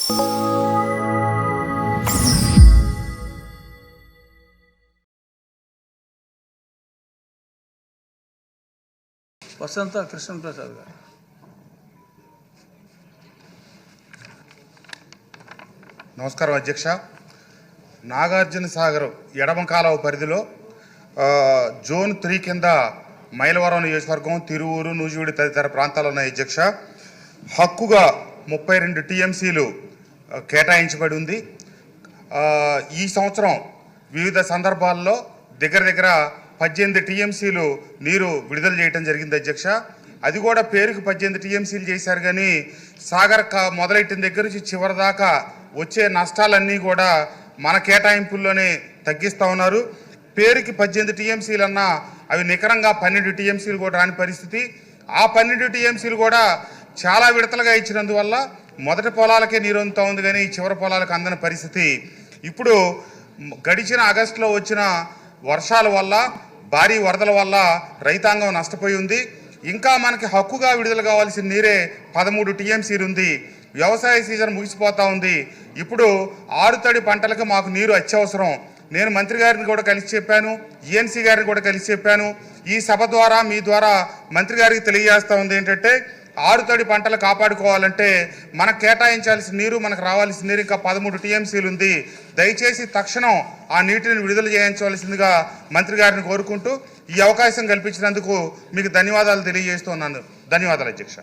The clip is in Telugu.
వసంత కృష్ణప్రసాద్ గారు. నమస్కారం అధ్యక్ష. నాగార్జున సాగర్ ఎడమ కాలువ పరిధిలో జోన్ 3 కింద మైలవరం నియోజకవర్గం, తిరువూరు, నూజివీడు తదితర ప్రాంతాలు ఉన్నాయి అధ్యక్ష. హక్కుగా 32 టీఎంసీలు కేటాయించబడి ఉంది. ఈ సంవత్సరం వివిధ సందర్భాల్లో దగ్గర 18 టీఎంసీలు నీరు విడుదల చేయడం జరిగింది అధ్యక్ష. అది కూడా పేరుకి 18 టీఎంసీలు చేశారు, కానీ సాగర్ మొదలెట్టిన దగ్గర నుంచి చివరి దాకా వచ్చే నష్టాలన్నీ కూడా మన కేటాయింపుల్లోనే తగ్గిస్తూ ఉన్నారు. పేరుకి 18 టీఎంసీలు అన్నా అవి నికరంగా 12 టీఎంసీలు కూడా రాని పరిస్థితి. ఆ 12 టీఎంసీలు కూడా చాలా విడతలుగా ఇచ్చినందువల్ల మొదటి పొలాలకే నీరు అందుతూ ఉంది, కానీ చివరి పొలాలకు అందని పరిస్థితి. ఇప్పుడు గడిచిన ఆగస్టులో వచ్చిన వర్షాల వల్ల, భారీ వరదల వల్ల రైతాంగం నష్టపోయి ఉంది. ఇంకా మనకి హక్కుగా విడుదల కావాల్సిన నీరే 13 టీఎంసీలు ఉంది. వ్యవసాయ సీజన్ ముగిసిపోతూ ఉంది. ఇప్పుడు ఆరుతడి పంటలకు మాకు నీరు అత్యవసరం. నేను మంత్రి గారిని కూడా కలిసి చెప్పాను, ఈఎన్సీ గారిని కూడా కలిసి చెప్పాను. ఈ సభ ద్వారా మీ ద్వారా మంత్రి గారికి తెలియజేస్తూ ఉంది ఏంటంటే, ఆరుతడి పంటలు కాపాడుకోవాలంటే మనకు కేటాయించాల్సిన నీరు, మనకు రావాల్సిన నీరు ఇంకా 13 టీఎంసీలు ఉంది. దయచేసి తక్షణం ఆ నీటిని విడుదల చేయించవలసిందిగా మంత్రి గారిని కోరుకుంటూ ఈ అవకాశం కల్పించినందుకు మీకు ధన్యవాదాలు తెలియజేస్తున్నాను. ధన్యవాదాలు అధ్యక్ష.